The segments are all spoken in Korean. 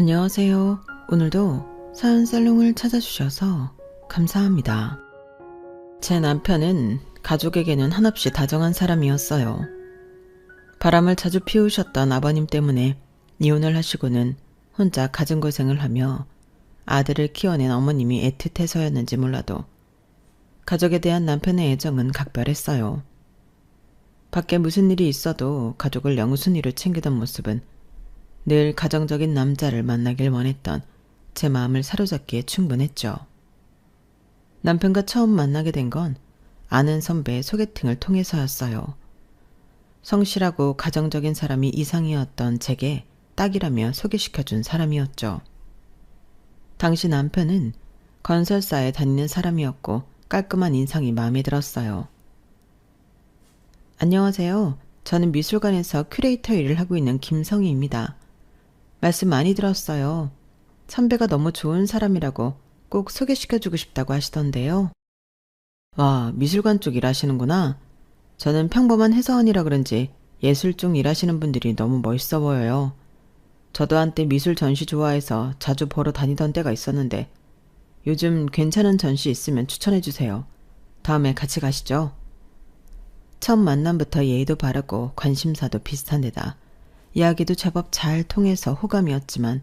안녕하세요. 오늘도 사연 살롱을 찾아주셔서 감사합니다. 제 남편은 가족에게는 한없이 다정한 사람이었어요. 바람을 자주 피우셨던 아버님 때문에 이혼을 하시고는 혼자 가정고생을 하며 아들을 키워낸 어머님이 애틋해서였는지 몰라도 가족에 대한 남편의 애정은 각별했어요. 밖에 무슨 일이 있어도 가족을 영순위로 챙기던 모습은 늘 가정적인 남자를 만나길 원했던 제 마음을 사로잡기에 충분했죠. 남편과 처음 만나게 된 건 아는 선배의 소개팅을 통해서였어요. 성실하고 가정적인 사람이 이상이었던 제게 딱이라며 소개시켜준 사람이었죠. 당시 남편은 건설사에 다니는 사람이었고 깔끔한 인상이 마음에 들었어요. 안녕하세요. 저는 미술관에서 큐레이터 일을 하고 있는 김성희입니다. 말씀 많이 들었어요. 선배가 너무 좋은 사람이라고 꼭 소개시켜주고 싶다고 하시던데요. 와, 미술관 쪽 일하시는구나. 저는 평범한 회사원이라 그런지 예술 쪽 일하시는 분들이 너무 멋있어 보여요. 저도 한때 미술 전시 좋아해서 자주 보러 다니던 때가 있었는데 요즘 괜찮은 전시 있으면 추천해주세요. 다음에 같이 가시죠. 첫 만남부터 예의도 바르고 관심사도 비슷한 데다 이야기도 제법 잘 통해서 호감이었지만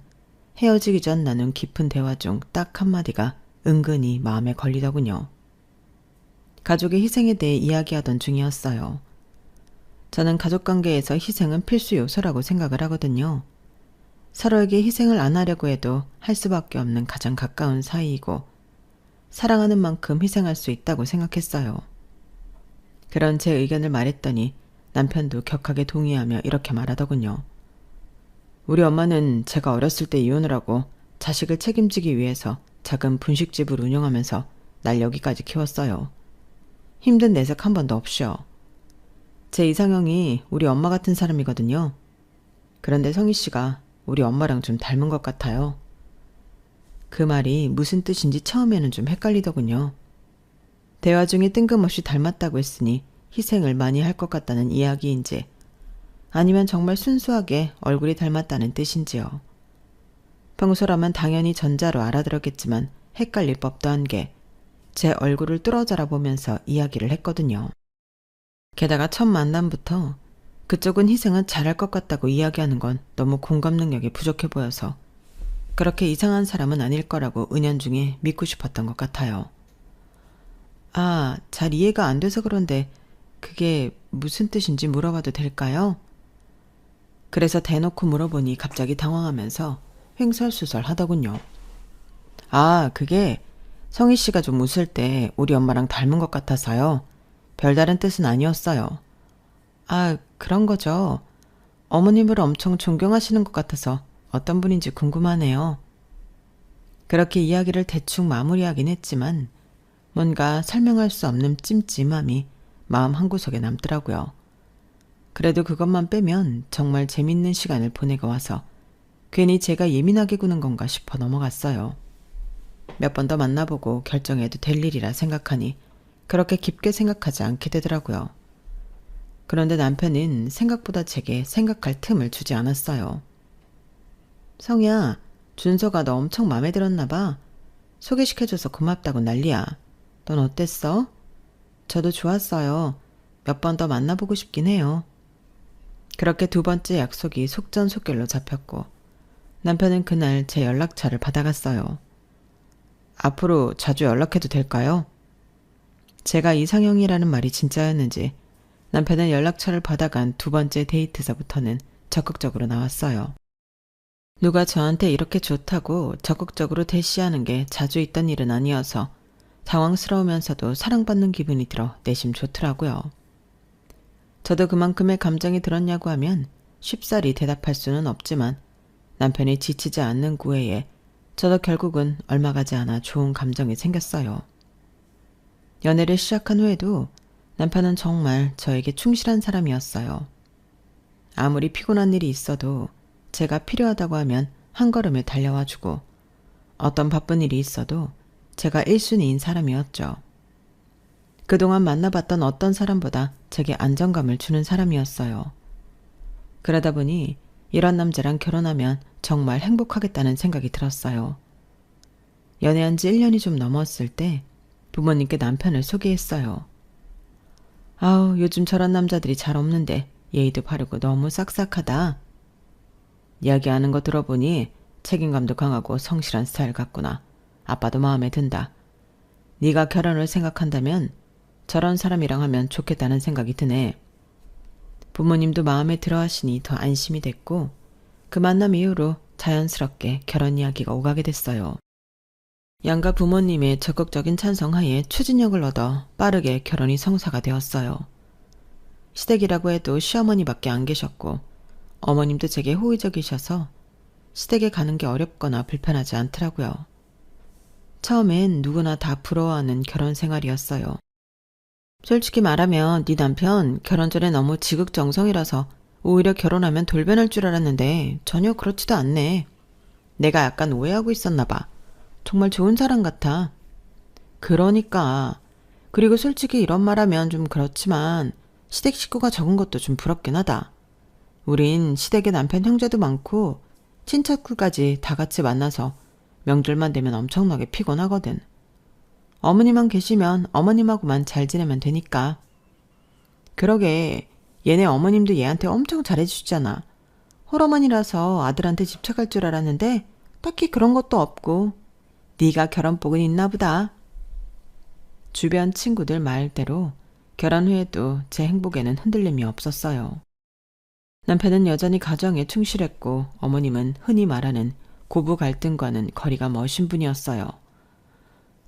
헤어지기 전 나눈 깊은 대화 중 딱 한마디가 은근히 마음에 걸리더군요. 가족의 희생에 대해 이야기하던 중이었어요. 저는 가족관계에서 희생은 필수 요소라고 생각을 하거든요. 서로에게 희생을 안 하려고 해도 할 수밖에 없는 가장 가까운 사이이고 사랑하는 만큼 희생할 수 있다고 생각했어요. 그런 제 의견을 말했더니 남편도 격하게 동의하며 이렇게 말하더군요. 우리 엄마는 제가 어렸을 때 이혼을 하고 자식을 책임지기 위해서 작은 분식집을 운영하면서 날 여기까지 키웠어요. 힘든 내색 한 번도 없이요. 제 이상형이 우리 엄마 같은 사람이거든요. 그런데 성희 씨가 우리 엄마랑 좀 닮은 것 같아요. 그 말이 무슨 뜻인지 처음에는 좀 헷갈리더군요. 대화 중에 뜬금없이 닮았다고 했으니 희생을 많이 할 것 같다는 이야기인지 아니면 정말 순수하게 얼굴이 닮았다는 뜻인지요. 평소라면 당연히 전자로 알아들었겠지만 헷갈릴 법도 한 게 제 얼굴을 뚫어져라 보면서 이야기를 했거든요. 게다가 첫 만남부터 그쪽은 희생은 잘할 것 같다고 이야기하는 건 너무 공감 능력이 부족해 보여서 그렇게 이상한 사람은 아닐 거라고 은연중에 믿고 싶었던 것 같아요. 아, 잘 이해가 안 돼서 그런데 그게 무슨 뜻인지 물어봐도 될까요? 그래서 대놓고 물어보니 갑자기 당황하면서 횡설수설 하더군요. 아, 그게 성희 씨가 좀 웃을 때 우리 엄마랑 닮은 것 같아서요. 별다른 뜻은 아니었어요. 아, 그런 거죠. 어머님을 엄청 존경하시는 것 같아서 어떤 분인지 궁금하네요. 그렇게 이야기를 대충 마무리하긴 했지만 뭔가 설명할 수 없는 찜찜함이 마음 한구석에 남더라고요. 그래도 그것만 빼면 정말 재밌는 시간을 보내고 와서 괜히 제가 예민하게 구는 건가 싶어 넘어갔어요. 몇 번 더 만나보고 결정해도 될 일이라 생각하니 그렇게 깊게 생각하지 않게 되더라고요. 그런데 남편은 생각보다 제게 생각할 틈을 주지 않았어요. 성희야, 준서가 너 엄청 마음에 들었나 봐. 소개시켜줘서 고맙다고 난리야. 넌 어땠어? 저도 좋았어요. 몇 번 더 만나보고 싶긴 해요. 그렇게 두 번째 약속이 속전속결로 잡혔고 남편은 그날 제 연락처를 받아갔어요. 앞으로 자주 연락해도 될까요? 제가 이상형이라는 말이 진짜였는지 남편은 연락처를 받아간 두 번째 데이트서부터는 적극적으로 나왔어요. 누가 저한테 이렇게 좋다고 적극적으로 대시하는 게 자주 있던 일은 아니어서 당황스러우면서도 사랑받는 기분이 들어 내심 좋더라고요. 저도 그만큼의 감정이 들었냐고 하면 쉽사리 대답할 수는 없지만 남편이 지치지 않는 구애에 저도 결국은 얼마 가지 않아 좋은 감정이 생겼어요. 연애를 시작한 후에도 남편은 정말 저에게 충실한 사람이었어요. 아무리 피곤한 일이 있어도 제가 필요하다고 하면 한 걸음에 달려와주고 어떤 바쁜 일이 있어도 제가 1순위인 사람이었죠. 그동안 만나봤던 어떤 사람보다 제게 안정감을 주는 사람이었어요. 그러다 보니 이런 남자랑 결혼하면 정말 행복하겠다는 생각이 들었어요. 연애한 지 1년이 좀 넘었을 때 부모님께 남편을 소개했어요. 아우, 요즘 저런 남자들이 잘 없는데 예의도 바르고 너무 싹싹하다. 이야기하는 거 들어보니 책임감도 강하고 성실한 스타일 같구나. 아빠도 마음에 든다. 네가 결혼을 생각한다면 저런 사람이랑 하면 좋겠다는 생각이 드네. 부모님도 마음에 들어 하시니 더 안심이 됐고 그 만남 이후로 자연스럽게 결혼 이야기가 오가게 됐어요. 양가 부모님의 적극적인 찬성하에 추진력을 얻어 빠르게 결혼이 성사가 되었어요. 시댁이라고 해도 시어머니밖에 안 계셨고 어머님도 제게 호의적이셔서 시댁에 가는 게 어렵거나 불편하지 않더라고요. 처음엔 누구나 다 부러워하는 결혼 생활이었어요. 솔직히 말하면 네 남편 결혼 전에 너무 지극정성이라서 오히려 결혼하면 돌변할 줄 알았는데 전혀 그렇지도 않네. 내가 약간 오해하고 있었나 봐. 정말 좋은 사람 같아. 그러니까. 그리고 솔직히 이런 말하면 좀 그렇지만 시댁 식구가 적은 것도 좀 부럽긴 하다. 우린 시댁에 남편 형제도 많고 친척들까지 다 같이 만나서 명절만 되면 엄청나게 피곤하거든. 어머니만 계시면 어머님하고만 잘 지내면 되니까. 그러게 얘네 어머님도 얘한테 엄청 잘해주잖아. 홀어머니라서 아들한테 집착할 줄 알았는데 딱히 그런 것도 없고 네가 결혼복은 있나 보다. 주변 친구들 말대로 결혼 후에도 제 행복에는 흔들림이 없었어요. 남편은 여전히 가정에 충실했고 어머님은 흔히 말하는 고부 갈등과는 거리가 먼 분이었어요.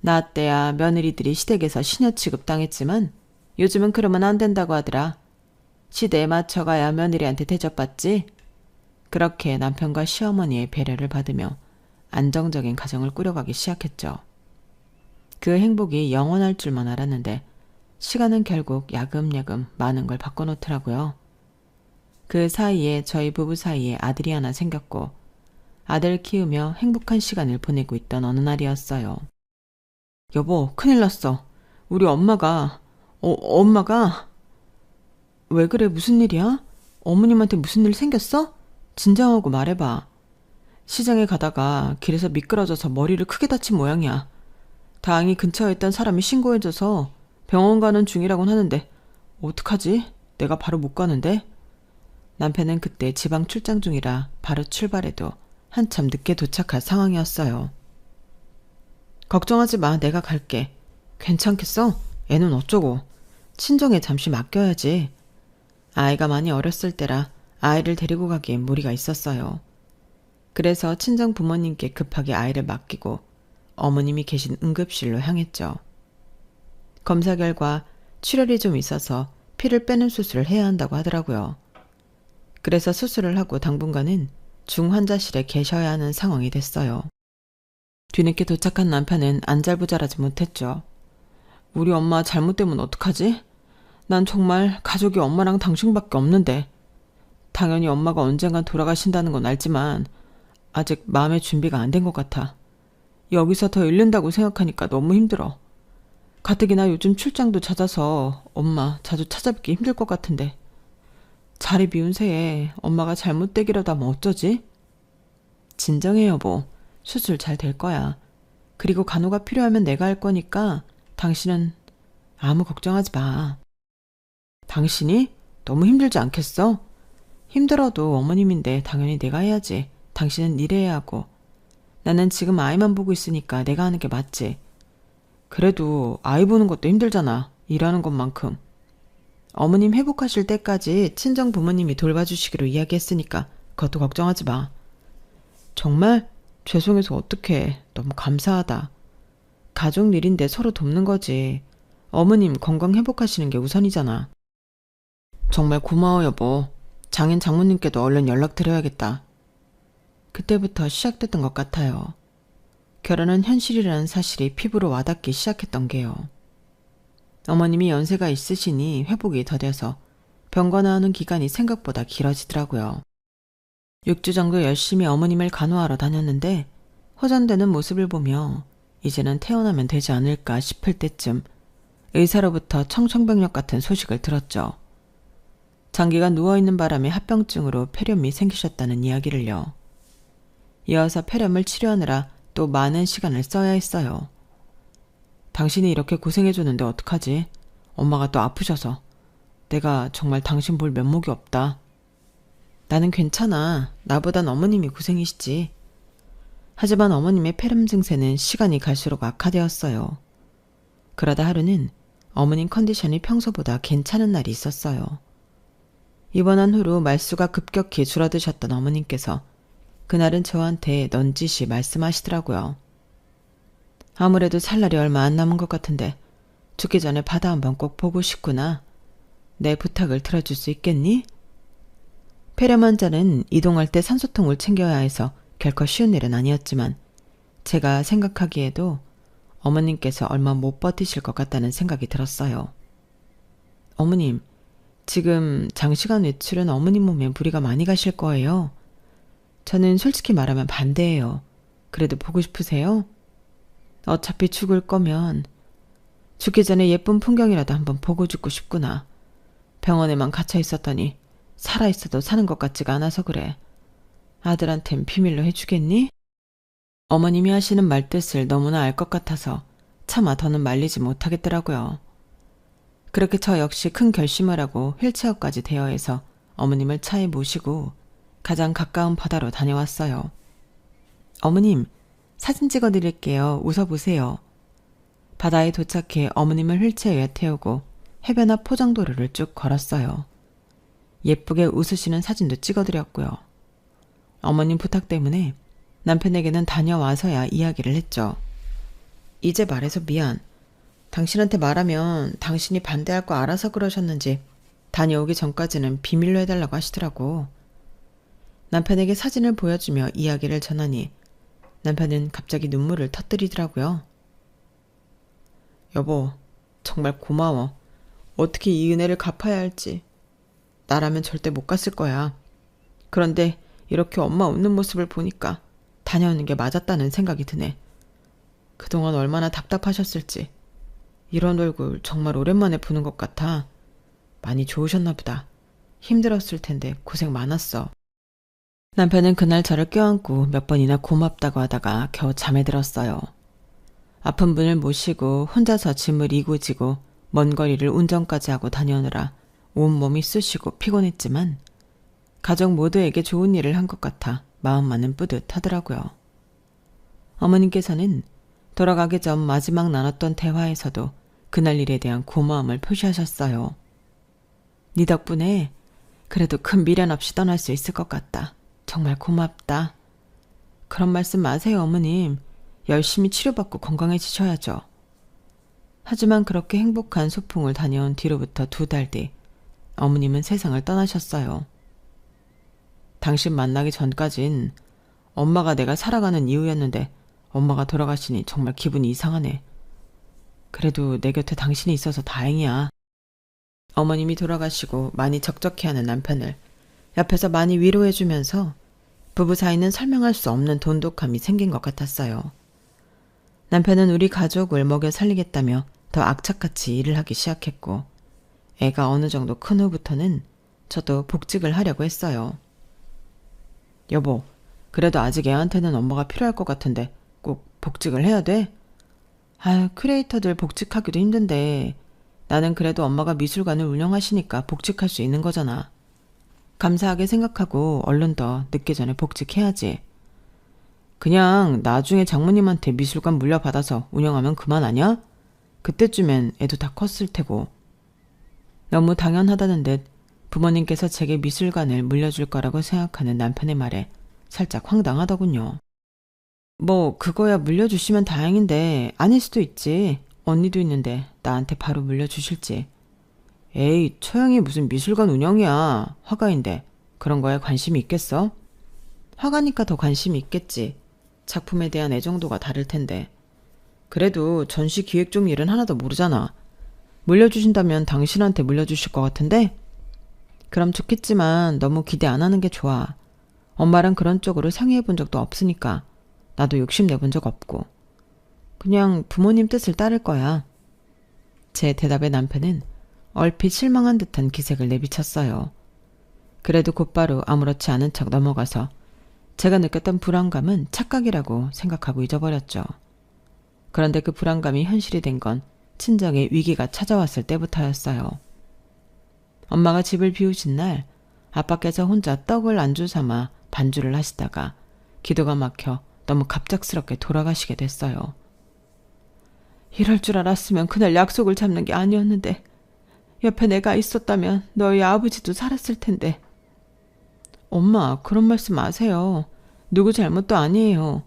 나 때야 며느리들이 시댁에서 시녀 취급당했지만 요즘은 그러면 안 된다고 하더라. 시대에 맞춰가야 며느리한테 대접받지. 그렇게 남편과 시어머니의 배려를 받으며 안정적인 가정을 꾸려가기 시작했죠. 그 행복이 영원할 줄만 알았는데 시간은 결국 야금야금 많은 걸 바꿔놓더라고요. 그 사이에 저희 부부 사이에 아들이 하나 생겼고 아들 키우며 행복한 시간을 보내고 있던 어느 날이었어요. 여보, 큰일 났어. 우리 엄마가 왜 그래? 무슨 일이야? 어머님한테 무슨 일 생겼어? 진정하고 말해봐. 시장에 가다가 길에서 미끄러져서 머리를 크게 다친 모양이야. 다행히 근처에 있던 사람이 신고해줘서 병원 가는 중이라곤 하는데 어떡하지? 내가 바로 못 가는데? 남편은 그때 지방 출장 중이라 바로 출발해도 한참 늦게 도착할 상황이었어요. 걱정하지 마. 내가 갈게. 괜찮겠어? 애는 어쩌고. 친정에 잠시 맡겨야지. 아이가 많이 어렸을 때라 아이를 데리고 가기엔 무리가 있었어요. 그래서 친정 부모님께 급하게 아이를 맡기고 어머님이 계신 응급실로 향했죠. 검사 결과 출혈이 좀 있어서 피를 빼는 수술을 해야 한다고 하더라고요. 그래서 수술을 하고 당분간은 중환자실에 계셔야 하는 상황이 됐어요. 뒤늦게 도착한 남편은 안절부절하지 못했죠. 우리 엄마 잘못되면 어떡하지? 난 정말 가족이 엄마랑 당신밖에 없는데. 당연히 엄마가 언젠간 돌아가신다는 건 알지만 아직 마음의 준비가 안 된 것 같아. 여기서 더 잃는다고 생각하니까 너무 힘들어. 가뜩이나 요즘 출장도 잦아서 엄마 자주 찾아뵙기 힘들 것 같은데. 자리 비운 새에 엄마가 잘못되기라도 하면 어쩌지? 진정해 여보. 수술 잘 될 거야. 그리고 간호가 필요하면 내가 할 거니까 당신은 아무 걱정하지 마. 당신이? 너무 힘들지 않겠어? 힘들어도 어머님인데 당연히 내가 해야지. 당신은 일해야 하고. 나는 지금 아이만 보고 있으니까 내가 하는 게 맞지. 그래도 아이 보는 것도 힘들잖아. 일하는 것만큼. 어머님 회복하실 때까지 친정 부모님이 돌봐주시기로 이야기했으니까 그것도 걱정하지 마. 정말? 죄송해서 어떡해. 너무 감사하다. 가족 일인데 서로 돕는 거지. 어머님 건강 회복하시는 게 우선이잖아. 정말 고마워 여보. 장인 장모님께도 얼른 연락드려야겠다. 그때부터 시작됐던 것 같아요. 결혼은 현실이라는 사실이 피부로 와닿기 시작했던 게요. 어머님이 연세가 있으시니 회복이 더뎌서 병관하는 기간이 생각보다 길어지더라고요. 6주 정도 열심히 어머님을 간호하러 다녔는데 호전되는 모습을 보며 이제는 태어나면 되지 않을까 싶을 때쯤 의사로부터 청천벽력 같은 소식을 들었죠. 장기간 누워있는 바람에 합병증으로 폐렴이 생기셨다는 이야기를요. 이어서 폐렴을 치료하느라 또 많은 시간을 써야 했어요. 당신이 이렇게 고생해줬는데 어떡하지? 엄마가 또 아프셔서. 내가 정말 당신 볼 면목이 없다. 나는 괜찮아. 나보단 어머님이 고생이시지. 하지만 어머님의 폐렴 증세는 시간이 갈수록 악화되었어요. 그러다 하루는 어머님 컨디션이 평소보다 괜찮은 날이 있었어요. 입원한 후로 말수가 급격히 줄어드셨던 어머님께서 그날은 저한테 넌지시 말씀하시더라고요. 아무래도 살 날이 얼마 안 남은 것 같은데 죽기 전에 바다 한번 꼭 보고 싶구나. 내 부탁을 들어줄 수 있겠니? 폐렴 환자는 이동할 때 산소통을 챙겨야 해서 결코 쉬운 일은 아니었지만 제가 생각하기에도 어머님께서 얼마 못 버티실 것 같다는 생각이 들었어요. 어머님, 지금 장시간 외출은 어머님 몸에 무리가 많이 가실 거예요. 저는 솔직히 말하면 반대예요. 그래도 보고 싶으세요? 어차피 죽을 거면 죽기 전에 예쁜 풍경이라도 한번 보고 죽고 싶구나. 병원에만 갇혀 있었더니 살아있어도 사는 것 같지가 않아서 그래. 아들한텐 비밀로 해주겠니? 어머님이 하시는 말뜻을 너무나 알 것 같아서 차마 더는 말리지 못하겠더라고요. 그렇게 저 역시 큰 결심을 하고 휠체어까지 대여해서 어머님을 차에 모시고 가장 가까운 바다로 다녀왔어요. 어머님, 사진 찍어드릴게요. 웃어보세요. 바다에 도착해 어머님을 휠체어에 태우고 해변 앞 포장도로를 쭉 걸었어요. 예쁘게 웃으시는 사진도 찍어드렸고요. 어머님 부탁 때문에 남편에게는 다녀와서야 이야기를 했죠. 이제 말해서 미안. 당신한테 말하면 당신이 반대할 거 알아서 그러셨는지 다녀오기 전까지는 비밀로 해달라고 하시더라고. 남편에게 사진을 보여주며 이야기를 전하니 남편은 갑자기 눈물을 터뜨리더라고요. 여보, 정말 고마워. 어떻게 이 은혜를 갚아야 할지. 나라면 절대 못 갔을 거야. 그런데 이렇게 엄마 웃는 모습을 보니까 다녀오는 게 맞았다는 생각이 드네. 그동안 얼마나 답답하셨을지. 이런 얼굴 정말 오랜만에 보는 것 같아. 많이 좋으셨나 보다. 힘들었을 텐데 고생 많았어. 남편은 그날 저를 껴안고 몇 번이나 고맙다고 하다가 겨우 잠에 들었어요. 아픈 분을 모시고 혼자서 짐을 이고 지고 먼 거리를 운전까지 하고 다녀오느라 온몸이 쑤시고 피곤했지만 가족 모두에게 좋은 일을 한 것 같아 마음만은 뿌듯하더라고요. 어머님께서는 돌아가기 전 마지막 나눴던 대화에서도 그날 일에 대한 고마움을 표시하셨어요. 네 덕분에 그래도 큰 미련 없이 떠날 수 있을 것 같다. 정말 고맙다. 그런 말씀 마세요, 어머님. 열심히 치료받고 건강해지셔야죠. 하지만 그렇게 행복한 소풍을 다녀온 뒤로부터 2달 뒤 어머님은 세상을 떠나셨어요. 당신 만나기 전까진 엄마가 내가 살아가는 이유였는데 엄마가 돌아가시니 정말 기분이 이상하네. 그래도 내 곁에 당신이 있어서 다행이야. 어머님이 돌아가시고 많이 적적해하는 남편을 옆에서 많이 위로해주면서 부부 사이는 설명할 수 없는 돈독함이 생긴 것 같았어요. 남편은 우리 가족을 먹여 살리겠다며 더 악착같이 일을 하기 시작했고 애가 어느 정도 큰 후부터는 저도 복직을 하려고 했어요. 여보, 그래도 아직 애한테는 엄마가 필요할 것 같은데 꼭 복직을 해야 돼? 아유, 크리에이터들 복직하기도 힘든데 나는 그래도 엄마가 미술관을 운영하시니까 복직할 수 있는 거잖아. 감사하게 생각하고 얼른 더 늦기 전에 복직해야지. 그냥 나중에 장모님한테 미술관 물려받아서 운영하면 그만 아냐? 그때쯤엔 애도 다 컸을 테고. 너무 당연하다는 듯 부모님께서 제게 미술관을 물려줄 거라고 생각하는 남편의 말에 살짝 황당하더군요. 뭐 그거야 물려주시면 다행인데 아닐 수도 있지. 언니도 있는데 나한테 바로 물려주실지. 에이, 처형이 무슨 미술관 운영이야. 화가인데 그런 거에 관심이 있겠어? 화가니까 더 관심이 있겠지. 작품에 대한 애정도가 다를 텐데. 그래도 전시 기획 쪽 일은 하나도 모르잖아. 물려주신다면 당신한테 물려주실 것 같은데? 그럼 좋겠지만 너무 기대 안 하는 게 좋아. 엄마랑 그런 쪽으로 상의해 본 적도 없으니까 나도 욕심내 본 적 없고. 그냥 부모님 뜻을 따를 거야. 제 대답에 남편은 얼핏 실망한 듯한 기색을 내비쳤어요. 그래도 곧바로 아무렇지 않은 척 넘어가서 제가 느꼈던 불안감은 착각이라고 생각하고 잊어버렸죠. 그런데 그 불안감이 현실이 된 건 친정의 위기가 찾아왔을 때부터였어요. 엄마가 집을 비우신 날 아빠께서 혼자 떡을 안주 삼아 반주를 하시다가 기도가 막혀 너무 갑작스럽게 돌아가시게 됐어요. 이럴 줄 알았으면 그날 약속을 잡는 게 아니었는데 옆에 내가 있었다면 너희 아버지도 살았을 텐데. 엄마, 그런 말씀 마세요. 누구 잘못도 아니에요.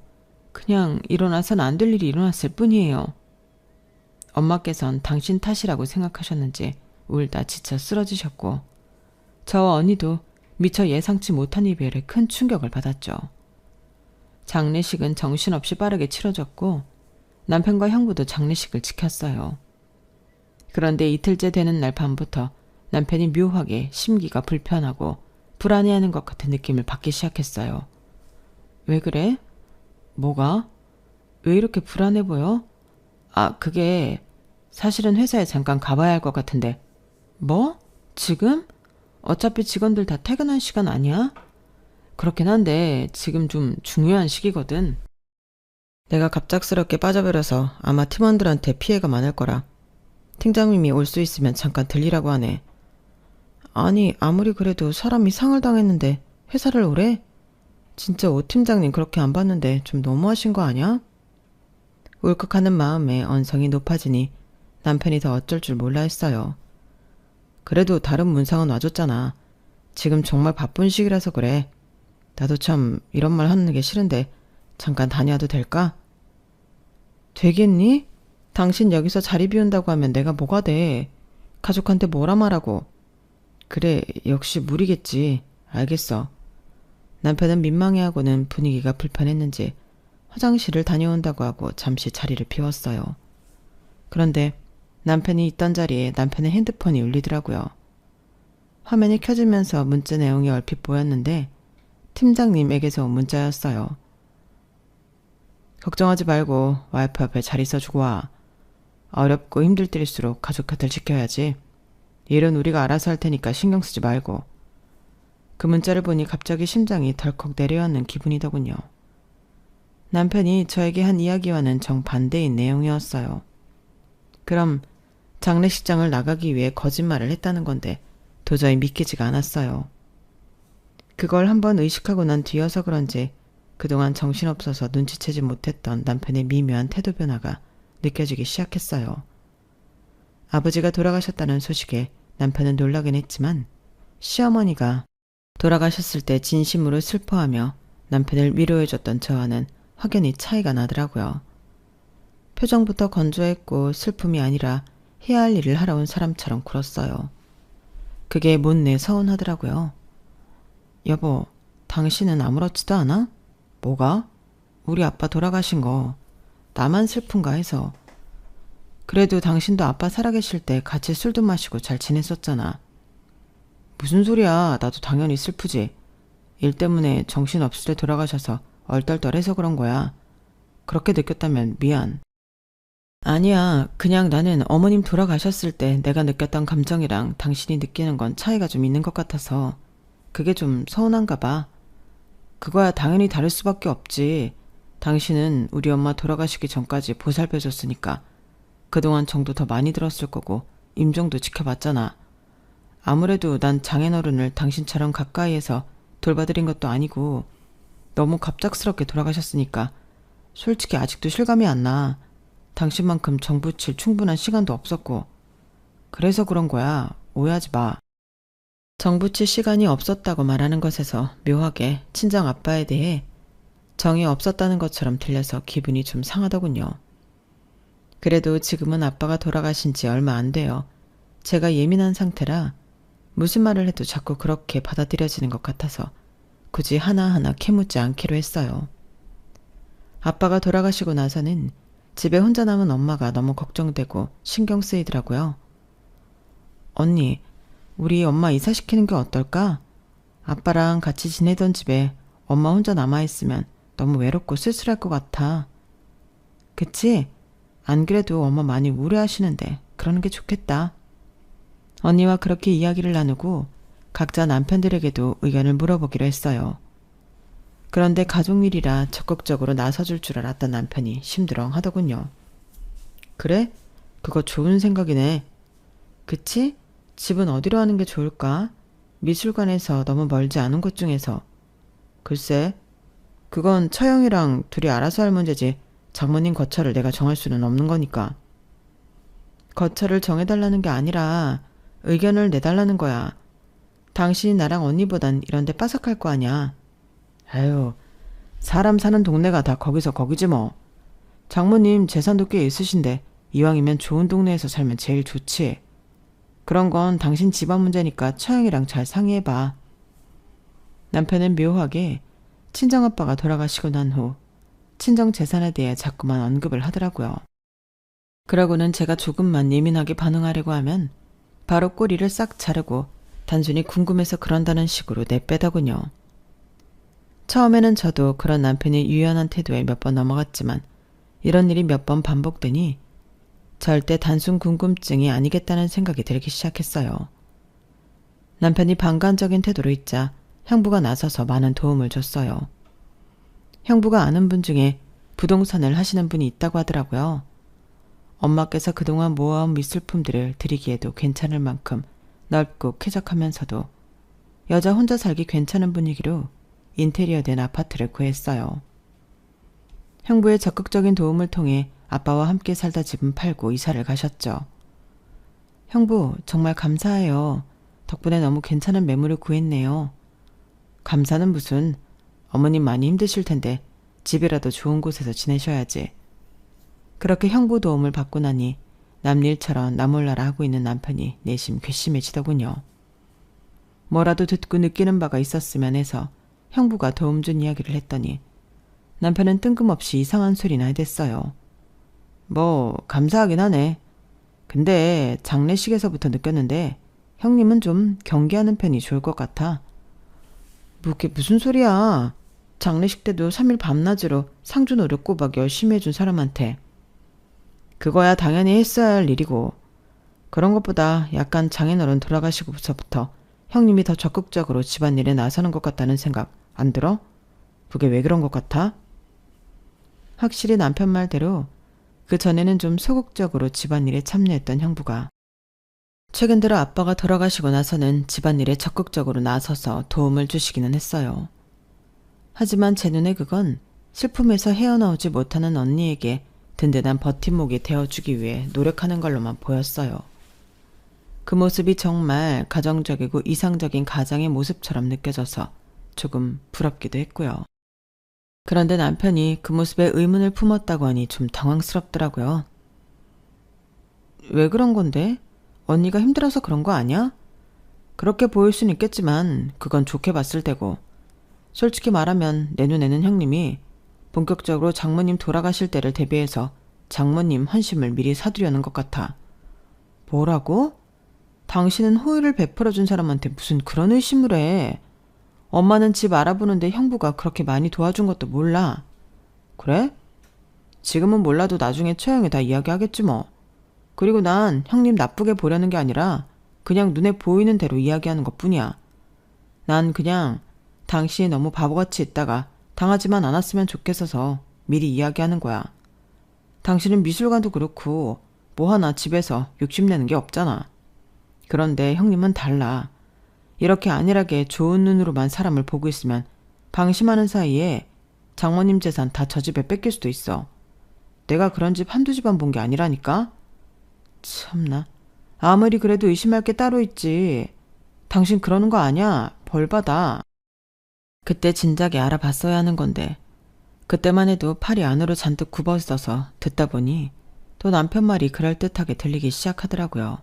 그냥 일어나선 안 될 일이 일어났을 뿐이에요. 엄마께선 당신 탓이라고 생각하셨는지 울다 지쳐 쓰러지셨고 저와 언니도 미처 예상치 못한 이별에 큰 충격을 받았죠. 장례식은 정신없이 빠르게 치러졌고 남편과 형부도 장례식을 지켰어요. 그런데 이틀째 되는 날 밤부터 남편이 묘하게 심기가 불편하고 불안해하는 것 같은 느낌을 받기 시작했어요. 왜 그래? 뭐가? 왜 이렇게 불안해 보여? 그게 사실은 회사에 잠깐 가봐야 할 것 같은데. 뭐? 지금? 어차피 직원들 다 퇴근한 시간 아니야? 그렇긴 한데 지금 좀 중요한 시기거든. 내가 갑작스럽게 빠져버려서 아마 팀원들한테 피해가 많을 거라. 팀장님이 올 수 있으면 잠깐 들리라고 하네. 아니, 아무리 그래도 사람이 상을 당했는데 회사를 오래? 진짜 오 팀장님 그렇게 안 봤는데 좀 너무하신 거 아니야? 울컥하는 마음에 언성이 높아지니 남편이 더 어쩔 줄 몰라 했어요. 그래도 다른 문상은 와줬잖아. 지금 정말 바쁜 시기라서 그래. 나도 참 이런 말 하는 게 싫은데 잠깐 다녀와도 될까? 되겠니? 당신 여기서 자리 비운다고 하면 내가 뭐가 돼? 가족한테 뭐라 말하고. 그래, 역시 무리겠지. 알겠어. 남편은 민망해하고는 분위기가 불편했는지 화장실을 다녀온다고 하고 잠시 자리를 비웠어요. 그런데 남편이 있던 자리에 남편의 핸드폰이 울리더라고요. 화면이 켜지면서 문자 내용이 얼핏 보였는데 팀장님에게서 온 문자였어요. 걱정하지 말고 와이프 앞에 잘 있어주고 와. 어렵고 힘들 때일수록 가족 곁을 지켜야지. 일은 우리가 알아서 할 테니까 신경 쓰지 말고. 그 문자를 보니 갑자기 심장이 덜컥 내려앉는 기분이더군요. 남편이 저에게 한 이야기와는 정반대인 내용이었어요. 그럼 장례식장을 나가기 위해 거짓말을 했다는 건데 도저히 믿기지가 않았어요. 그걸 한번 의식하고 난 뒤여서 그런지 그동안 정신없어서 눈치채지 못했던 남편의 미묘한 태도 변화가 느껴지기 시작했어요. 아버지가 돌아가셨다는 소식에 남편은 놀라긴 했지만 시어머니가 돌아가셨을 때 진심으로 슬퍼하며 남편을 위로해줬던 저와는 확연히 차이가 나더라고요. 표정부터 건조했고 슬픔이 아니라 해야 할 일을 하러 온 사람처럼 굴었어요. 그게 못내 서운하더라고요. 여보, 당신은 아무렇지도 않아? 뭐가? 우리 아빠 돌아가신 거 나만 슬픈가 해서. 그래도 당신도 아빠 살아계실 때 같이 술도 마시고 잘 지냈었잖아. 무슨 소리야. 나도 당연히 슬프지. 일 때문에 정신없을 때 돌아가셔서 얼떨떨해서 그런 거야. 그렇게 느꼈다면 미안. 아니야. 그냥 나는 어머님 돌아가셨을 때 내가 느꼈던 감정이랑 당신이 느끼는 건 차이가 좀 있는 것 같아서 그게 좀 서운한가 봐. 그거야 당연히 다를 수밖에 없지. 당신은 우리 엄마 돌아가시기 전까지 보살펴줬으니까 그동안 정도 더 많이 들었을 거고 임종도 지켜봤잖아. 아무래도 난 장인어른을 당신처럼 가까이에서 돌봐드린 것도 아니고 너무 갑작스럽게 돌아가셨으니까 솔직히 아직도 실감이 안 나. 당신만큼 정붙일 충분한 시간도 없었고 그래서 그런 거야. 오해하지 마. 정붙일 시간이 없었다고 말하는 것에서 묘하게 친정 아빠에 대해 정이 없었다는 것처럼 들려서 기분이 좀 상하더군요. 그래도 지금은 아빠가 돌아가신 지 얼마 안 돼요. 제가 예민한 상태라 무슨 말을 해도 자꾸 그렇게 받아들여지는 것 같아서 굳이 하나하나 캐묻지 않기로 했어요. 아빠가 돌아가시고 나서는 집에 혼자 남은 엄마가 너무 걱정되고 신경 쓰이더라고요. 언니, 우리 엄마 이사시키는 게 어떨까? 아빠랑 같이 지내던 집에 엄마 혼자 남아있으면 너무 외롭고 쓸쓸할 것 같아. 그치? 안 그래도 엄마 많이 우려하시는데 그러는 게 좋겠다. 언니와 그렇게 이야기를 나누고 각자 남편들에게도 의견을 물어보기로 했어요. 그런데 가족일이라 적극적으로 나서줄 줄 알았던 남편이 심드렁 하더군요. 그래? 그거 좋은 생각이네. 그치? 집은 어디로 하는 게 좋을까? 미술관에서 너무 멀지 않은 곳 중에서. 글쎄, 그건 처형이랑 둘이 알아서 할 문제지 장모님 거처를 내가 정할 수는 없는 거니까. 거처를 정해달라는 게 아니라 의견을 내달라는 거야. 당신이 나랑 언니보단 이런 데 빠삭할 거 아냐. 아유, 사람 사는 동네가 다 거기서 거기지 뭐. 장모님 재산도 꽤 있으신데 이왕이면 좋은 동네에서 살면 제일 좋지. 그런 건 당신 집안 문제니까 처형이랑 잘 상의해봐. 남편은 묘하게 친정아빠가 돌아가시고 난 후 친정 재산에 대해 자꾸만 언급을 하더라고요. 그러고는 제가 조금만 예민하게 반응하려고 하면 바로 꼬리를 싹 자르고 단순히 궁금해서 그런다는 식으로 내빼더군요. 처음에는 저도 그런 남편이 유연한 태도에 몇 번 넘어갔지만 이런 일이 몇 번 반복되니 절대 단순 궁금증이 아니겠다는 생각이 들기 시작했어요. 남편이 방관적인 태도로 있자 형부가 나서서 많은 도움을 줬어요. 형부가 아는 분 중에 부동산을 하시는 분이 있다고 하더라고요. 엄마께서 그동안 모아온 미술품들을 드리기에도 괜찮을 만큼 넓고 쾌적하면서도 여자 혼자 살기 괜찮은 분위기로 인테리어된 아파트를 구했어요. 형부의 적극적인 도움을 통해 아빠와 함께 살다 집은 팔고 이사를 가셨죠. 형부, 정말 감사해요. 덕분에 너무 괜찮은 매물을 구했네요. 감사는 무슨, 어머님 많이 힘드실 텐데 집이라도 좋은 곳에서 지내셔야지. 그렇게 형부 도움을 받고 나니 남일처럼 나몰라라 하고 있는 남편이 내심 괘씸해지더군요. 뭐라도 듣고 느끼는 바가 있었으면 해서 형부가 도움 준 이야기를 했더니 남편은 뜬금없이 이상한 소리나 해댔어요. 뭐 감사하긴 하네. 근데 장례식에서부터 느꼈는데 형님은 좀 경계하는 편이 좋을 것 같아. 그게 무슨 소리야. 장례식 때도 3일 밤낮으로 상주 노릇 꼬박 열심히 해준 사람한테. 그거야 당연히 했어야 할 일이고 그런 것보다 약간 장인어른 돌아가시고서부터 형님이 더 적극적으로 집안일에 나서는 것 같다는 생각 안 들어? 그게 왜 그런 것 같아? 확실히 남편 말대로 그 전에는 좀 소극적으로 집안일에 참여했던 형부가 최근 들어 아빠가 돌아가시고 나서는 집안일에 적극적으로 나서서 도움을 주시기는 했어요. 하지만 제 눈에 그건 슬픔에서 헤어나오지 못하는 언니에게 든든한 버팀목이 되어주기 위해 노력하는 걸로만 보였어요. 그 모습이 정말 가정적이고 이상적인 가장의 모습처럼 느껴져서 조금 부럽기도 했고요. 그런데 남편이 그 모습에 의문을 품었다고 하니 좀 당황스럽더라고요. 왜 그런 건데? 언니가 힘들어서 그런 거 아니야? 그렇게 보일 수는 있겠지만 그건 좋게 봤을 테고 솔직히 말하면 내 눈에는 형님이 본격적으로 장모님 돌아가실 때를 대비해서 장모님 헌심을 미리 사두려는 것 같아. 뭐라고? 당신은 호의를 베풀어준 사람한테 무슨 그런 의심을 해. 엄마는 집 알아보는데 형부가 그렇게 많이 도와준 것도 몰라. 그래? 지금은 몰라도 나중에 처형에 다 이야기하겠지 뭐. 그리고 난 형님 나쁘게 보려는 게 아니라 그냥 눈에 보이는 대로 이야기하는 것뿐이야. 난 그냥 당신이 너무 바보같이 있다가 당하지만 않았으면 좋겠어서 미리 이야기하는 거야. 당신은 미술관도 그렇고 뭐 하나 집에서 욕심내는 게 없잖아. 그런데 형님은 달라. 이렇게 안일하게 좋은 눈으로만 사람을 보고 있으면 방심하는 사이에 장모님 재산 다 저 집에 뺏길 수도 있어. 내가 그런 집 한두 집안 본 게 아니라니까? 참나. 아무리 그래도 의심할 게 따로 있지. 당신 그러는 거 아냐? 벌 받아. 그때 진작에 알아봤어야 하는 건데 그때만 해도 팔이 안으로 잔뜩 굽어있어서 듣다 보니 또 남편 말이 그럴듯하게 들리기 시작하더라고요.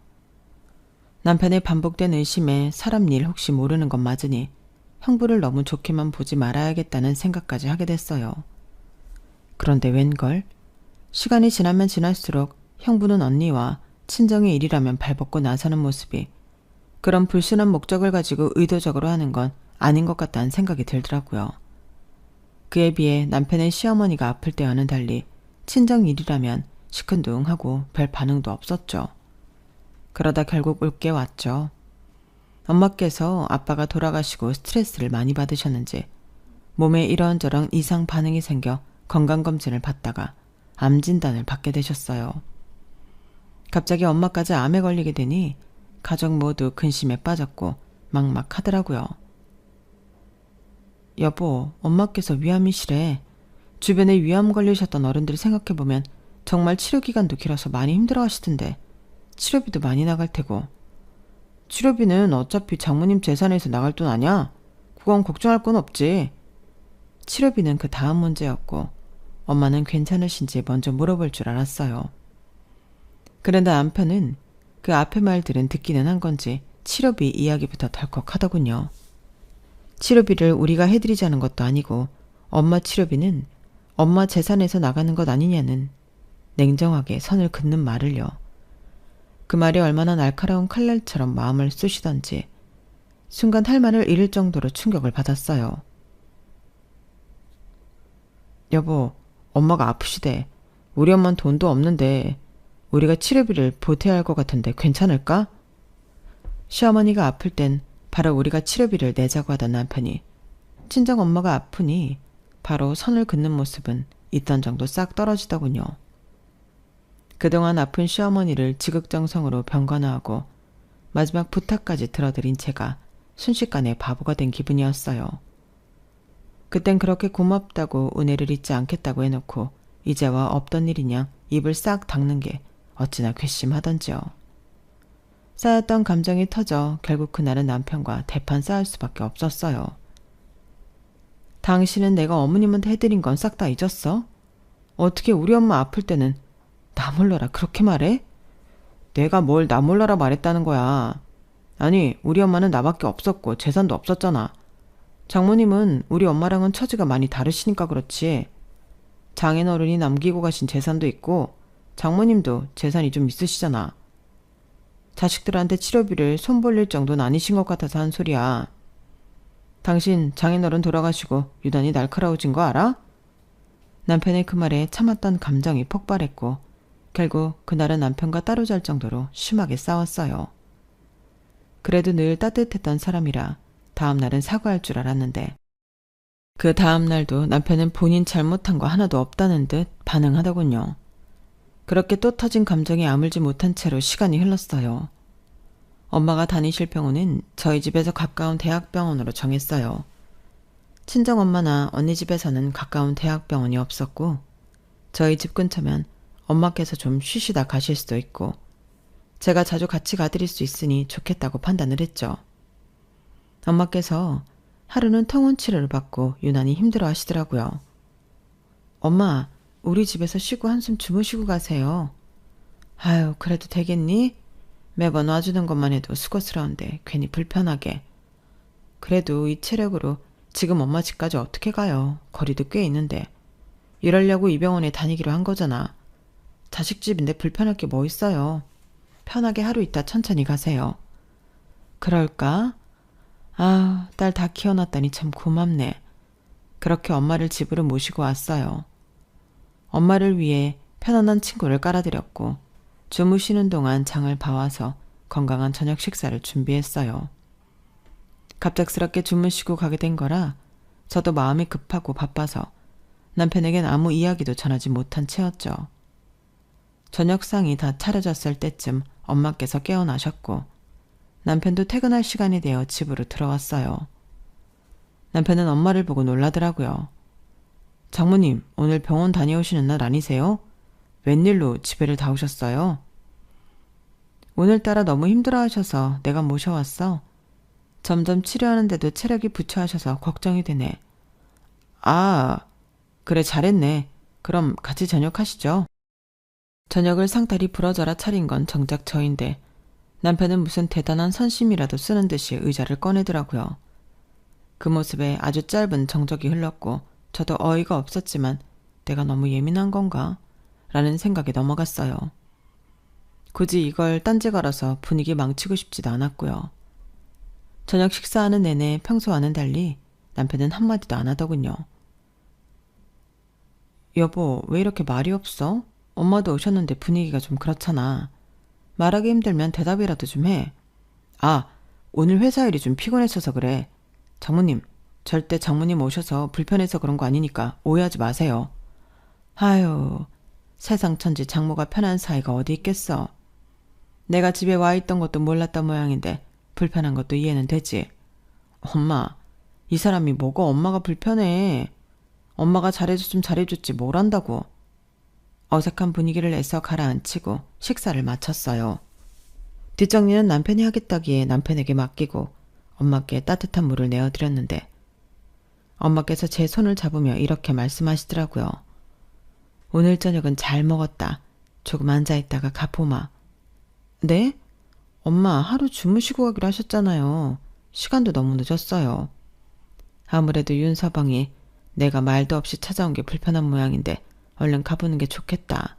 남편의 반복된 의심에 사람 일 혹시 모르는 건 맞으니 형부를 너무 좋게만 보지 말아야겠다는 생각까지 하게 됐어요. 그런데 웬걸? 시간이 지나면 지날수록 형부는 언니와 친정의 일이라면 발벗고 나서는 모습이 그런 불순한 목적을 가지고 의도적으로 하는 건 아닌 것 같다는 생각이 들더라고요. 그에 비해 남편의 시어머니가 아플 때와는 달리 친정 일이라면 시큰둥하고 별 반응도 없었죠. 그러다 결국 올게 왔죠. 엄마께서 아빠가 돌아가시고 스트레스를 많이 받으셨는지 몸에 이런저런 이상 반응이 생겨 건강검진을 받다가 암 진단을 받게 되셨어요. 갑자기 엄마까지 암에 걸리게 되니 가족 모두 근심에 빠졌고 막막하더라고요. 여보, 엄마께서 위암이시래. 주변에 위암 걸리셨던 어른들 생각해보면 정말 치료기간도 길어서 많이 힘들어하시던데 치료비도 많이 나갈 테고. 치료비는 어차피 장모님 재산에서 나갈 돈 아냐? 그건 걱정할 건 없지. 치료비는 그 다음 문제였고 엄마는 괜찮으신지 먼저 물어볼 줄 알았어요. 그런데 남편은 그 앞의 말들은 듣기는 한 건지 치료비 이야기부터 덜컥하더군요. 치료비를 우리가 해드리자는 것도 아니고 엄마 치료비는 엄마 재산에서 나가는 것 아니냐는 냉정하게 선을 긋는 말을요. 그 말이 얼마나 날카로운 칼날처럼 마음을 쑤시던지 순간 할 말을 잃을 정도로 충격을 받았어요. 여보, 엄마가 아프시대. 우리 엄마는 돈도 없는데 우리가 치료비를 보태야 할 것 같은데 괜찮을까? 시어머니가 아플 땐 바로 우리가 치료비를 내자고 하던 남편이 친정 엄마가 아프니 바로 선을 긋는 모습은 있던 정도 싹 떨어지더군요. 그동안 아픈 시어머니를 지극정성으로 병간호하고 마지막 부탁까지 들어드린 제가 순식간에 바보가 된 기분이었어요. 그땐 그렇게 고맙다고 은혜를 잊지 않겠다고 해놓고 이제와 없던 일이냐 입을 싹 닦는 게 어찌나 괘씸하던지요. 쌓였던 감정이 터져 결국 그날은 남편과 대판 싸울 수밖에 없었어요. 당신은 내가 어머님한테 해드린 건 싹 다 잊었어? 어떻게 우리 엄마 아플 때는 나 몰라라 그렇게 말해? 내가 뭘 나 몰라라 말했다는 거야. 아니, 우리 엄마는 나밖에 없었고 재산도 없었잖아. 장모님은 우리 엄마랑은 처지가 많이 다르시니까 그렇지. 장인어른이 남기고 가신 재산도 있고 장모님도 재산이 좀 있으시잖아. 자식들한테 치료비를 손 벌릴 정도는 아니신 것 같아서 한 소리야. 당신 장인어른 돌아가시고 유난히 날카로워진 거 알아? 남편의 그 말에 참았던 감정이 폭발했고 결국 그날은 남편과 따로 잘 정도로 심하게 싸웠어요. 그래도 늘 따뜻했던 사람이라 다음 날은 사과할 줄 알았는데 그 다음 날도 남편은 본인 잘못한 거 하나도 없다는 듯 반응하더군요. 그렇게 또 터진 감정이 아물지 못한 채로 시간이 흘렀어요. 엄마가 다니실 병원은 저희 집에서 가까운 대학병원으로 정했어요. 친정엄마나 언니 집에서는 가까운 대학병원이 없었고 저희 집 근처면 엄마께서 좀 쉬시다 가실 수도 있고 제가 자주 같이 가드릴 수 있으니 좋겠다고 판단을 했죠. 엄마께서 하루는 통원 치료를 받고 유난히 힘들어 하시더라고요. 엄마, 우리 집에서 쉬고 한숨 주무시고 가세요. 아유, 그래도 되겠니? 매번 와주는 것만 해도 수고스러운데 괜히 불편하게. 그래도 이 체력으로 지금 엄마 집까지 어떻게 가요? 거리도 꽤 있는데. 이러려고 이 병원에 다니기로 한 거잖아. 자식 집인데 불편할 게 뭐 있어요. 편하게 하루 있다 천천히 가세요. 그럴까? 아, 딸 다 키워놨다니 참 고맙네. 그렇게 엄마를 집으로 모시고 왔어요. 엄마를 위해 편안한 침구를 깔아드렸고 주무시는 동안 장을 봐와서 건강한 저녁 식사를 준비했어요. 갑작스럽게 주무시고 가게 된 거라 저도 마음이 급하고 바빠서 남편에겐 아무 이야기도 전하지 못한 채였죠. 저녁상이 다 차려졌을 때쯤 엄마께서 깨어나셨고 남편도 퇴근할 시간이 되어 집으로 들어왔어요. 남편은 엄마를 보고 놀라더라고요. 장모님, 오늘 병원 다녀오시는 날 아니세요? 웬일로 집에를 다 오셨어요? 오늘따라 너무 힘들어하셔서 내가 모셔왔어. 점점 치료하는데도 체력이 부처하셔서 걱정이 되네. 아, 그래 잘했네. 그럼 같이 저녁하시죠. 저녁을 상다리 부러져라 차린 건 정작 저인데 남편은 무슨 대단한 선심이라도 쓰는 듯이 의자를 꺼내더라고요. 그 모습에 아주 짧은 정적이 흘렀고 저도 어이가 없었지만 내가 너무 예민한 건가? 라는 생각이 넘어갔어요. 굳이 이걸 딴지 걸어서 분위기 망치고 싶지도 않았고요. 저녁 식사하는 내내 평소와는 달리 남편은 한마디도 안 하더군요. 여보, 왜 이렇게 말이 없어? 엄마도 오셨는데 분위기가 좀 그렇잖아. 말하기 힘들면 대답이라도 좀 해. 아, 오늘 회사 일이 좀 피곤했어서 그래. 장모님, 절대 장모님 오셔서 불편해서 그런 거 아니니까 오해하지 마세요. 아유, 세상 천지 장모가 편한 사이가 어디 있겠어. 내가 집에 와 있던 것도 몰랐던 모양인데 불편한 것도 이해는 되지. 엄마, 이 사람이 뭐가 엄마가 불편해. 엄마가 잘해줬으면 잘해줬지 뭘 한다고. 어색한 분위기를 애써 가라앉히고 식사를 마쳤어요. 뒷정리는 남편이 하겠다기에 남편에게 맡기고 엄마께 따뜻한 물을 내어드렸는데 엄마께서 제 손을 잡으며 이렇게 말씀하시더라고요. 오늘 저녁은 잘 먹었다. 조금 앉아있다가 가보마. 네? 엄마 하루 주무시고 가기로 하셨잖아요. 시간도 너무 늦었어요. 아무래도 윤서방이 내가 말도 없이 찾아온 게 불편한 모양인데 얼른 가보는 게 좋겠다.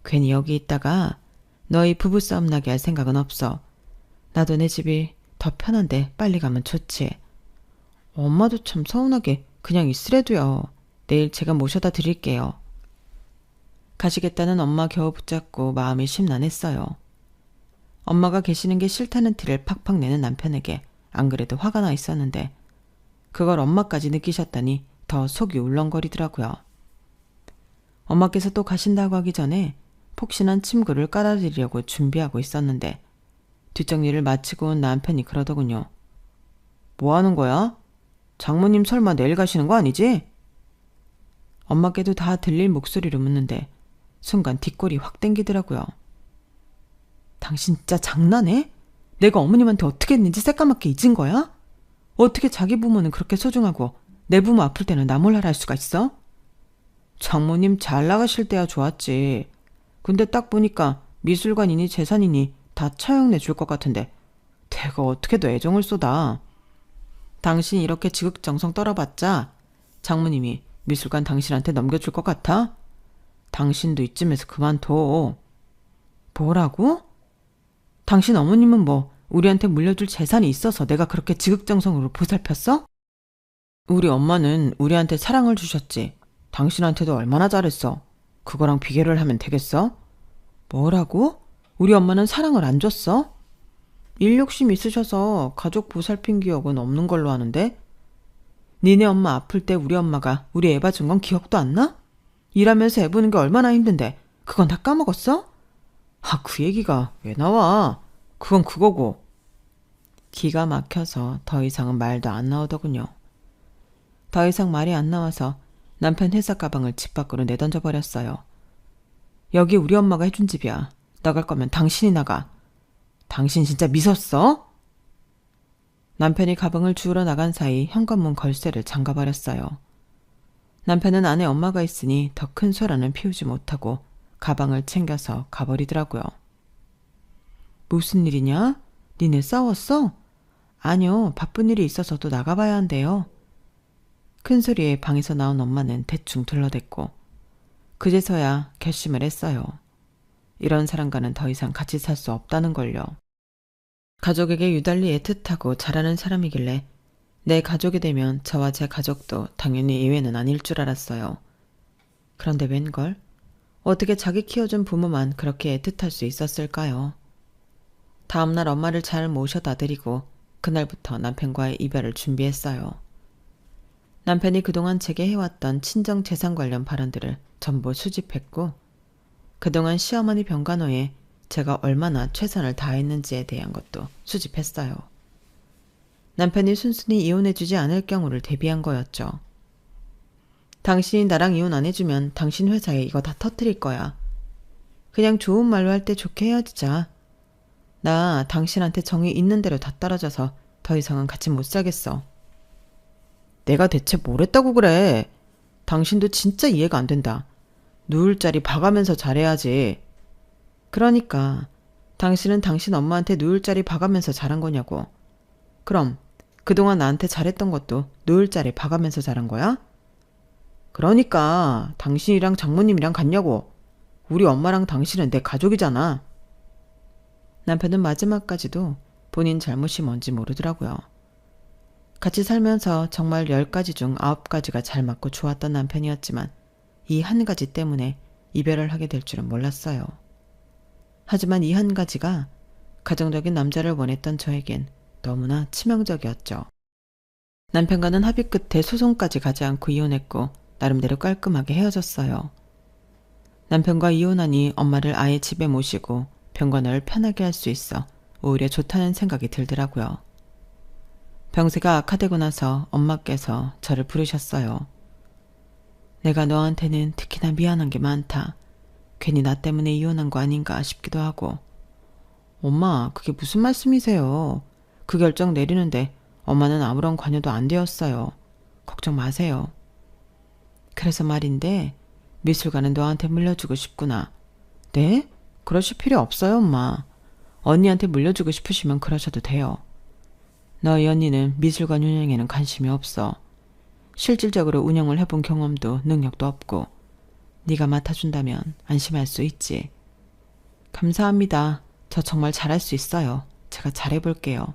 괜히 여기 있다가 너희 부부싸움 나게 할 생각은 없어. 나도 내 집이 더 편한데 빨리 가면 좋지. 엄마도 참 서운하게 그냥 있으래도요. 내일 제가 모셔다 드릴게요. 가시겠다는 엄마 겨우 붙잡고 마음이 심란했어요. 엄마가 계시는 게 싫다는 티를 팍팍 내는 남편에게 안 그래도 화가 나 있었는데 그걸 엄마까지 느끼셨다니 더 속이 울렁거리더라고요. 엄마께서 또 가신다고 하기 전에 폭신한 침구를 깔아드리려고 준비하고 있었는데 뒷정리를 마치고 온 남편이 그러더군요. 뭐 하는 거야? 장모님 설마 내일 가시는 거 아니지? 엄마께도 다 들릴 목소리로 묻는데 순간 뒷골이 확 땡기더라고요. 당신 진짜 장난해? 내가 어머님한테 어떻게 했는지 새까맣게 잊은 거야? 어떻게 자기 부모는 그렇게 소중하고 내 부모 아플 때는 나 몰라라 할 수가 있어? 장모님 잘 나가실 때야 좋았지. 근데 딱 보니까 미술관이니 재산이니 다 처형내 줄 것 같은데 내가 어떻게 더 애정을 쏟아. 당신이 이렇게 지극정성 떨어봤자 장모님이 미술관 당신한테 넘겨줄 것 같아? 당신도 이쯤에서 그만둬. 뭐라고? 당신 어머님은 뭐 우리한테 물려줄 재산이 있어서 내가 그렇게 지극정성으로 보살폈어? 우리 엄마는 우리한테 사랑을 주셨지. 당신한테도 얼마나 잘했어. 그거랑 비교를 하면 되겠어? 뭐라고? 우리 엄마는 사랑을 안 줬어? 일 욕심 있으셔서 가족 보살핀 기억은 없는 걸로 아는데? 니네 엄마 아플 때 우리 엄마가 우리 애 봐준 건 기억도 안 나? 일하면서 애 보는 게 얼마나 힘든데 그건 다 까먹었어? 아, 그 얘기가 왜 나와? 그건 그거고. 기가 막혀서 더 이상은 말도 안 나오더군요. 더 이상 말이 안 나와서 남편 회사 가방을 집 밖으로 내던져 버렸어요. 여기 우리 엄마가 해준 집이야. 나갈 거면 당신이 나가. 당신 진짜 미쳤어? 남편이 가방을 주우러 나간 사이 현관문 걸쇠를 잠가버렸어요. 남편은 안에 엄마가 있으니 더 큰 소란은 피우지 못하고 가방을 챙겨서 가버리더라고요. 무슨 일이냐? 니네 싸웠어? 아니요, 바쁜 일이 있어서 또 나가봐야 한대요. 큰 소리에 방에서 나온 엄마는 대충 둘러댔고 그제서야 결심을 했어요. 이런 사람과는 더 이상 같이 살 수 없다는 걸요. 가족에게 유달리 애틋하고 잘하는 사람이길래 내 가족이 되면 저와 제 가족도 당연히 예외는 아닐 줄 알았어요. 그런데 웬걸? 어떻게 자기 키워준 부모만 그렇게 애틋할 수 있었을까요? 다음날 엄마를 잘 모셔다 드리고 그날부터 남편과의 이별을 준비했어요. 남편이 그동안 제게 해왔던 친정 재산 관련 발언들을 전부 수집했고 그동안 시어머니 병간호에 제가 얼마나 최선을 다했는지에 대한 것도 수집했어요. 남편이 순순히 이혼해주지 않을 경우를 대비한 거였죠. 당신이 나랑 이혼 안 해주면 당신 회사에 이거 다 터뜨릴 거야. 그냥 좋은 말로 할 때 좋게 헤어지자. 나 당신한테 정이 있는 대로 다 떨어져서 더 이상은 같이 못 살겠어. 내가 대체 뭘 했다고 그래. 당신도 진짜 이해가 안 된다. 누울 자리 봐가면서 잘해야지. 그러니까 당신은 당신 엄마한테 누울 자리 봐가면서 잘한 거냐고. 그럼 그동안 나한테 잘했던 것도 누울 자리 봐가면서 잘한 거야? 그러니까 당신이랑 장모님이랑 같냐고. 우리 엄마랑 당신은 내 가족이잖아. 남편은 마지막까지도 본인 잘못이 뭔지 모르더라고요. 같이 살면서 정말 10가지 중 9가지가 잘 맞고 좋았던 남편이었지만 이 한 가지 때문에 이별을 하게 될 줄은 몰랐어요. 하지만 이 한 가지가 가정적인 남자를 원했던 저에겐 너무나 치명적이었죠. 남편과는 합의 끝에 소송까지 가지 않고 이혼했고 나름대로 깔끔하게 헤어졌어요. 남편과 이혼하니 엄마를 아예 집에 모시고 병관을 편하게 할 수 있어 오히려 좋다는 생각이 들더라고요. 병세가 악화되고 나서 엄마께서 저를 부르셨어요. 내가 너한테는 특히나 미안한 게 많다. 괜히 나 때문에 이혼한 거 아닌가 싶기도 하고. 엄마, 그게 무슨 말씀이세요? 그 결정 내리는데 엄마는 아무런 관여도 안 되었어요. 걱정 마세요. 그래서 말인데 미술관은 너한테 물려주고 싶구나. 네? 그러실 필요 없어요, 엄마. 언니한테 물려주고 싶으시면 그러셔도 돼요. 너희 언니는 미술관 운영에는 관심이 없어. 실질적으로 운영을 해본 경험도 능력도 없고 네가 맡아준다면 안심할 수 있지. 감사합니다. 저 정말 잘할 수 있어요. 제가 잘해볼게요.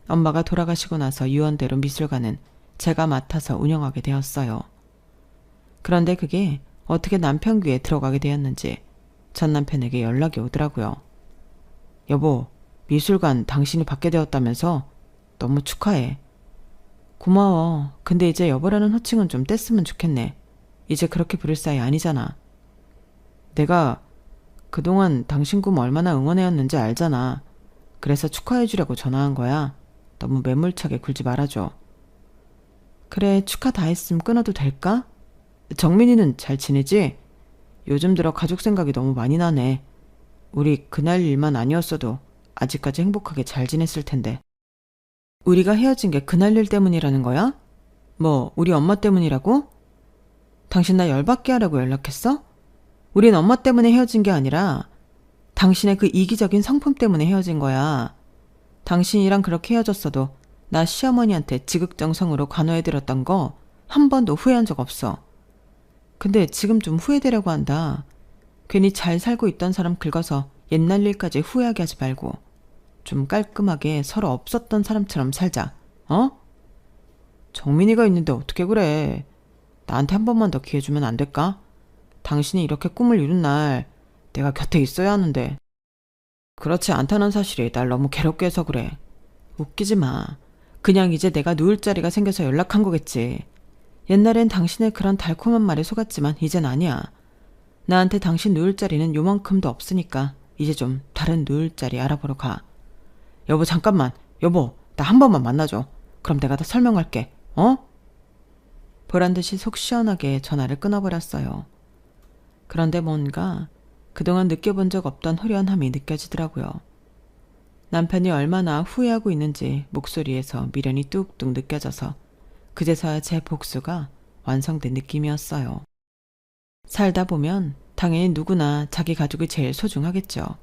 엄마가 돌아가시고 나서 유언대로 미술관은 제가 맡아서 운영하게 되었어요. 그런데 그게 어떻게 남편 귀에 들어가게 되었는지 전 남편에게 연락이 오더라고요. 여보, 미술관 당신이 받게 되었다면서? 너무 축하해. 고마워. 근데 이제 여보라는 호칭은 좀 뗐으면 좋겠네. 이제 그렇게 부를 사이 아니잖아. 내가 그동안 당신 꿈 얼마나 응원해왔는지 알잖아. 그래서 축하해주려고 전화한 거야. 너무 매몰차게 굴지 말아줘. 그래, 축하 다 했음 끊어도 될까? 정민이는 잘 지내지? 요즘 들어 가족 생각이 너무 많이 나네. 우리 그날 일만 아니었어도 아직까지 행복하게 잘 지냈을 텐데. 우리가 헤어진 게 그날 일 때문이라는 거야? 뭐 우리 엄마 때문이라고? 당신 나 열받게 하려고 연락했어? 우린 엄마 때문에 헤어진 게 아니라 당신의 그 이기적인 성품 때문에 헤어진 거야. 당신이랑 그렇게 헤어졌어도 나 시어머니한테 지극정성으로 관호해드렸던 거 한 번도 후회한 적 없어. 근데 지금 좀 후회되려고 한다. 괜히 잘 살고 있던 사람 긁어서 옛날 일까지 후회하게 하지 말고 좀 깔끔하게 서로 없었던 사람처럼 살자. 어? 정민이가 있는데 어떻게 그래. 나한테 한 번만 더 기회 주면 안 될까? 당신이 이렇게 꿈을 이룬 날 내가 곁에 있어야 하는데. 그렇지 않다는 사실이 날 너무 괴롭게 해서 그래. 웃기지 마. 그냥 이제 내가 누울 자리가 생겨서 연락한 거겠지. 옛날엔 당신의 그런 달콤한 말에 속았지만 이젠 아니야. 나한테 당신 누울 자리는 요만큼도 없으니까 이제 좀 다른 누울 자리 알아보러 가. 여보 잠깐만. 여보 나 한 번만 만나줘. 그럼 내가 다 설명할게. 어? 보란듯이 속 시원하게 전화를 끊어버렸어요. 그런데 뭔가 그동안 느껴본 적 없던 후련함이 느껴지더라고요. 남편이 얼마나 후회하고 있는지 목소리에서 미련이 뚝뚝 느껴져서 그제서야 제 복수가 완성된 느낌이었어요. 살다 보면 당연히 누구나 자기 가족이 제일 소중하겠죠.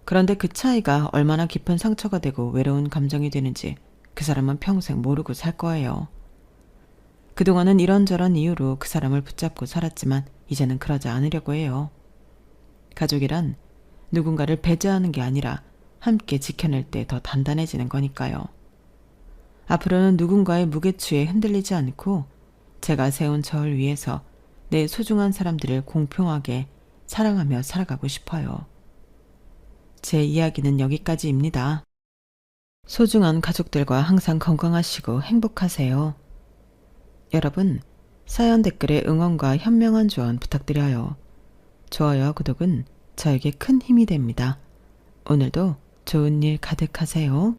그런데 그 차이가 얼마나 깊은 상처가 되고 외로운 감정이 되는지 그 사람은 평생 모르고 살 거예요. 그동안은 이런저런 이유로 그 사람을 붙잡고 살았지만 이제는 그러지 않으려고 해요. 가족이란 누군가를 배제하는 게 아니라 함께 지켜낼 때 더 단단해지는 거니까요. 앞으로는 누군가의 무게추에 흔들리지 않고 제가 세운 절 위에서 내 소중한 사람들을 공평하게 사랑하며 살아가고 싶어요. 제 이야기는 여기까지입니다. 소중한 가족들과 항상 건강하시고 행복하세요. 여러분, 사연 댓글에 응원과 현명한 조언 부탁드려요. 좋아요와 구독은 저에게 큰 힘이 됩니다. 오늘도 좋은 일 가득하세요.